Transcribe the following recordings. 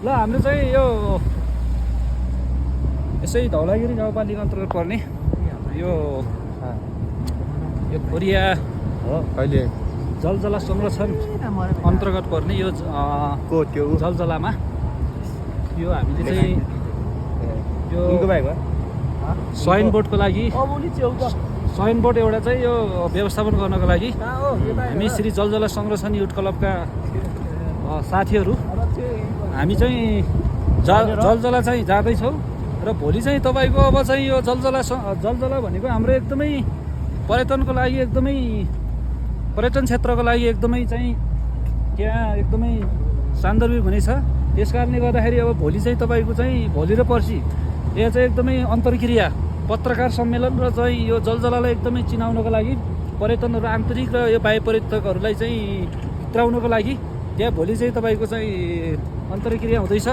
ल हाम्रो चाहिँ यो यसै धौलागिरी गाउँपालिका अन्तर्गत पर्ने यो खोरिया हो कहिले जलजला संरक्षण अन्तर्गत पर्ने यो जलजलामा यो हामीले चाहिँ यो स्वाइन बोर्डको लागि स्वाइन बोर्ड एउटा चाहिँ यो व्यवस्थापन गर्नको लागि हामी श्री जलजला संरक्षण युथ क्लबका साथीहरू हामी चाहिँ जलजला चाहिँ जाँदैछौँ र भोलि चाहिँ तपाईँको अब चाहिँ यो जलजला भनेको हाम्रो एकदमै पर्यटनको लागि एकदमै पर्यटन क्षेत्रको लागि एकदमै चाहिँ त्यहाँ एकदमै सान्दर्भिक हुनेछ। त्यस कारणले गर्दाखेरि अब भोलि चाहिँ तपाईँको चाहिँ भोलि र पर्सि यहाँ चाहिँ एकदमै अन्तर्क्रिया पत्रकार सम्मेलन र चाहिँ यो जलजलालाई एकदमै चिनाउनको लागि पर्यटनहरू आन्तरिक र यो बाह्य पर्यटकहरूलाई चाहिँ भित्राउनको लागि त्यहाँ भोलि चाहिँ तपाईँको चाहिँ अन्तर्क्रिया हुँदैछ।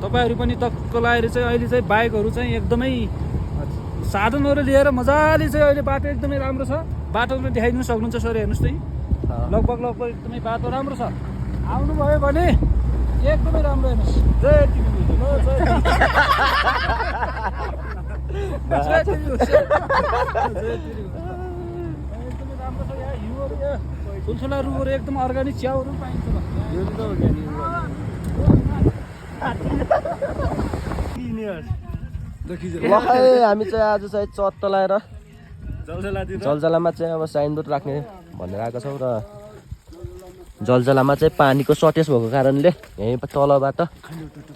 तपाईँहरू पनि टक्क लगाएर चाहिँ अहिले चाहिँ बाइकहरू चाहिँ एकदमै साधनहरू लिएर मजाले चाहिँ अहिले बाटो एकदमै राम्रो छ। बाटो पनि देखाइदिनु सक्नुहुन्छ सर, हेर्नुहोस् त लगभग एकदमै बाटो राम्रो छ। आउनुभयो भने एकदमै राम्रो हेर्नुहोस्। एकदमै राम्रो छ। यहाँ हिउँहरू यहाँ ठुल्ठुला रुखहरू एकदम अर्ग्यानिक च्याउहरू पनि पाइन्छ। हामी चाहिँ आज चाहिँ चट्ट लगाएर जलजलामा चाहिँ अब साइनबोर्ड राख्ने भनेर आएको छौँ र जलजलामा चाहिँ पानीको सर्टेज भएको कारणले यहीँ तलबाट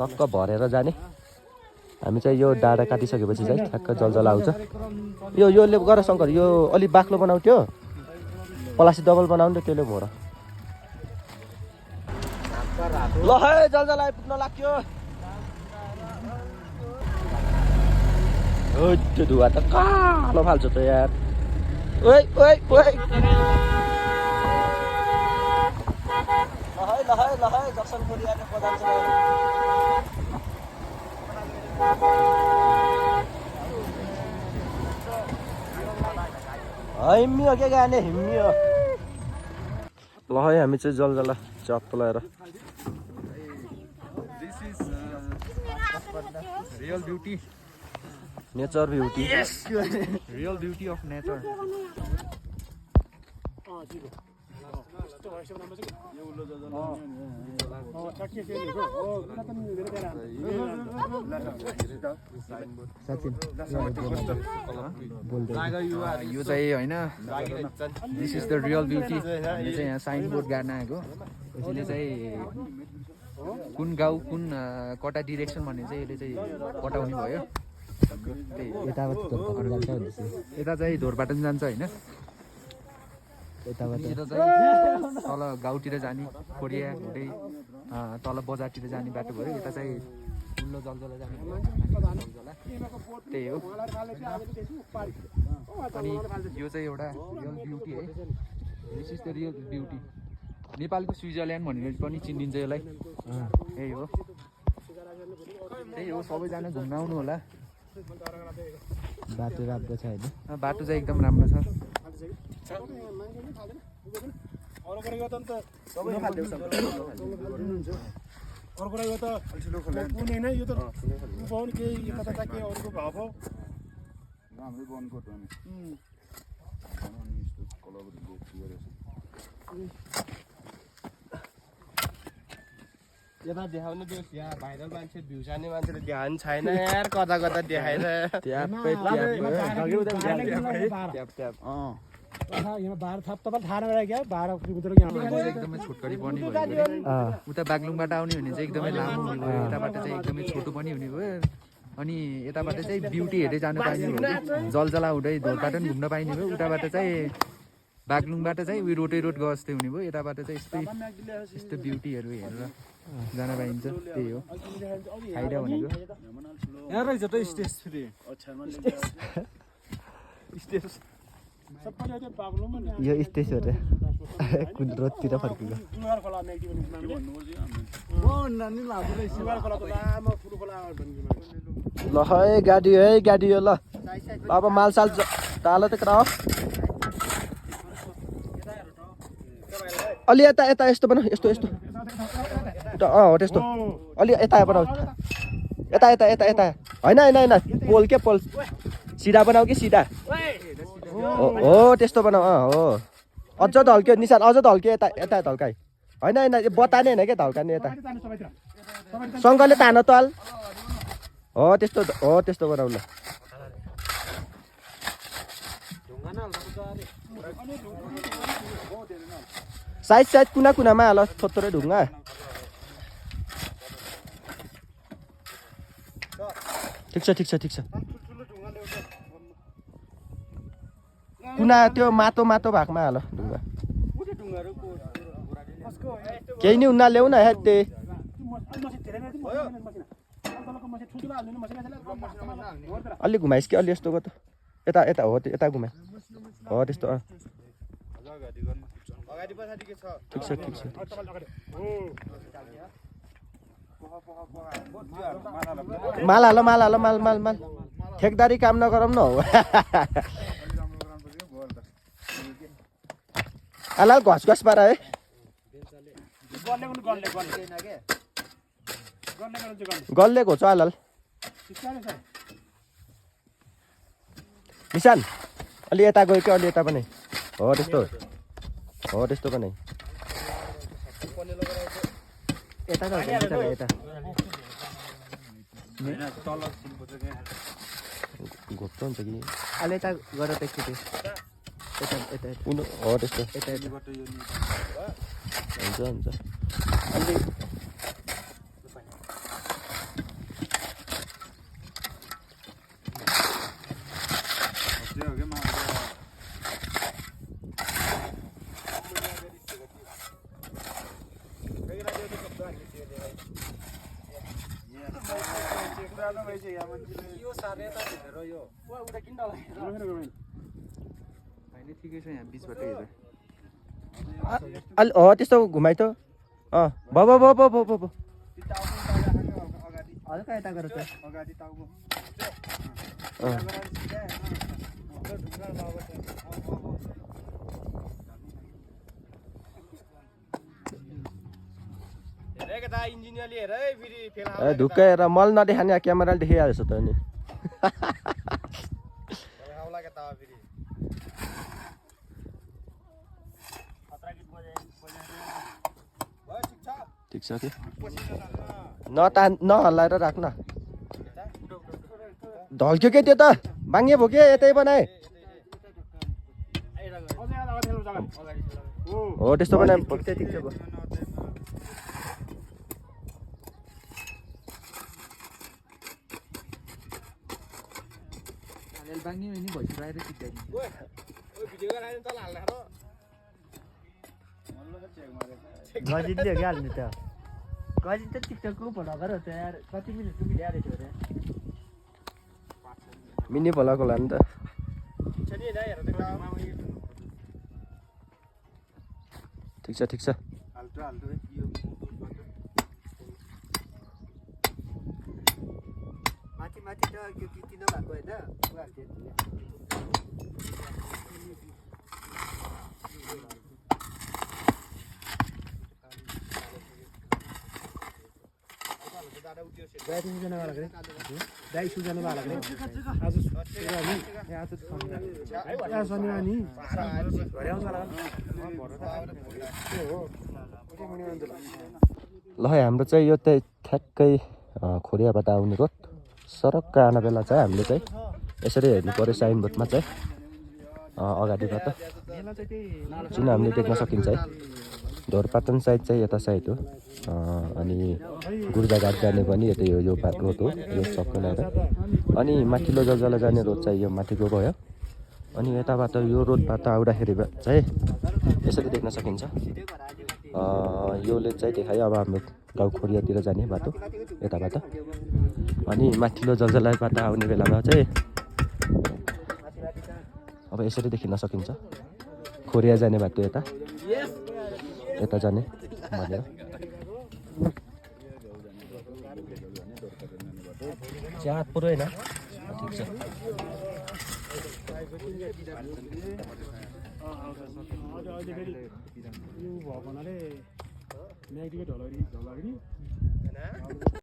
टक्क भरेर जाने। हामी चाहिँ यो डाँडा काटिसकेपछि चाहिँ ठ्याक्क जलजला आउँछ। योले गर शङ्कर, यो अलिक बाक्लो बनाउँथ्यो, प्लास्टिक डबल बनाउने त्यसले भएर ल है जलजला आइपुग्न लाग्यो। त्यो धुवा त कालो फाल्छ त यार। ओइ ओइ ओइ ल है जक्सन खोलिआने प्रधान छ। हिम्मियो के गाने हिम्मियो। ल है हामी चाहिँ जलजला चप्प लगाएर real beauty nature beauty real beauty of nature. यो चाहिँ होइन, this is the real beauty. हामीले चाहिँ यहाँ साइन बोर्ड गाड्न आएको। यसले चाहिँ कुन गाउँ कुन कता डिरेक्सन भन्ने चाहिँ यसले चाहिँ बताउने भयो। यता चाहिँ धोरपाटन जान्छ होइन, यताबाट तल गाउँतिर जाने खोरिया हुँदै तल बजारतिर जाने बाटो भयो। यता चाहिँ ठुलो जलजला जाने जलजला त्यही हो। अनि यो चाहिँ एउटा रियल ब्युटी है। This is the real beauty. नेपालको स्विजरल्यान्ड भनेर पनि चिनिन्छ यसलाई। यही हो, त्यही हो। सबैजना घुम्न आउनु होला। बाटो राम्रो छ होइन, बाटो चाहिँ एकदम राम्रो छ। यता देखाउनु त्यो यहाँ भाइरल मान्छे भ्यू जाने मान्छेले ध्यान छैन यार, कता कता देखाएर एकदमै छोटकरी पनि भयो। उता बागलुङबाट आउने भने चाहिँ एकदमै लामो हुने भयो, यताबाट चाहिँ एकदमै छोटो पनि हुने भयो। अनि यताबाट चाहिँ ब्युटी हेर्दै जानु पाइने भयो, जलजला हुँदै धोरपाटन घुम्न पाइने भयो। उताबाट चाहिँ बागलुङबाट चाहिँ उयो रोटै रोड गए जस्तै हुने भयो। यताबाट चाहिँ यस्तो ब्युटीहरू हेरेर जान पाइन्छ। त्यही हो फाइदा भनेको। यहाँ रहेछ त स्टेज फ्री यो स्टेज हो र कुन रोडतिर फर्कियो। ल है गाडी हो ल। अब मालसाल टालो त कराओ अलि यता यस्तो बनाऊ, यस्तो हो त्यस्तो अलि यता बनाऊ यता यता यता यता होइन होइन होइन पोल के पोल सिधा बनाऊ कि सिधा हो त्यस्तो बनाऊ हो अझ ढल्क्यो निशान अझ ढल्क्यो यता यता ढल्काइ होइन होइन यो बताने होइन क्या ढल्काने यता सङ्कले तान त हाल हो त्यस्तो बनाऊ ल साइड कुना कुनामा हाल थोत्रो ढुङ्गा ठिक छ कुना त्यो मातो भागमा हाल ढुङ्गा केही नि उना ल्याउ न हेर्दै अलि घुमाइस् कि अलि यस्तो गर त यता यता हो यता घुमाइ हो त्यस्तो ठिक छ माल हाल माल ठेकदारी काम नगरौँ न हो अलाल घस पारा है गल्ले घोच अलाल निशान अलि यता गयो कि अलि यता पनि हो त्यस्तो पनि यता घोप्टो हुन्छ कि अलि यता गर त एकचोटि हो त्यस्तो हुन्छ अलि त्यस्तो घुमाइ त हल्का यता गर त ढुक्कै हेर मल नदेखाने क्यामेराले देखिहाल्छ त नि ठिक छ कि नहल्लाएर राख्न ढल्क्यो के त्यो त बाङ्गे भो के यतै बनाए हो त्यस्तो बनाए ठिक छ गजितले क्या हाल्ने त गजित त टिकटकको भोला गर त यार कति मिनटको भिडियो हालेको थियो अरे मिनी भोलाको होला नि त ठिक छ माथि त यो गीत नभएको होइन ल हाम्रो चाहिँ यो चाहिँ ठ्याक्कै खोरियाबाट आउने रोड सरक्क आउने बेला चाहिँ हामीले चाहिँ यसरी हेर्नु पर्यो साइनबोर्डमा चाहिँ अगाडिबाट जुन हामीले देख्न सकिन्छ है ढोरपाटन साइड चाहिँ यता साइड हो अनि गुर्जाघाट जाने पनि यतै हो यो रोड हो यो सबै लाएर अनि माथिल्लो जग्गालाई जाने रोड चाहिँ यो माथिको भयो अनि यताबाट यो रोडबाट आउँदाखेरि चाहिँ यसरी देख्न सकिन्छ योले चाहिँ देखायो अब हाम्रो गाउँ खोरियातिर जाने बाटो यताबाट अनि माथिल्लो जलजलाबाट आउने बेलामा चाहिँ अब यसरी देखिन सकिन्छ खोरिया जाने बाटो यता जाने भनेर चाँद पुरै होइन ठिक छ म्याग्दीको ढलगढी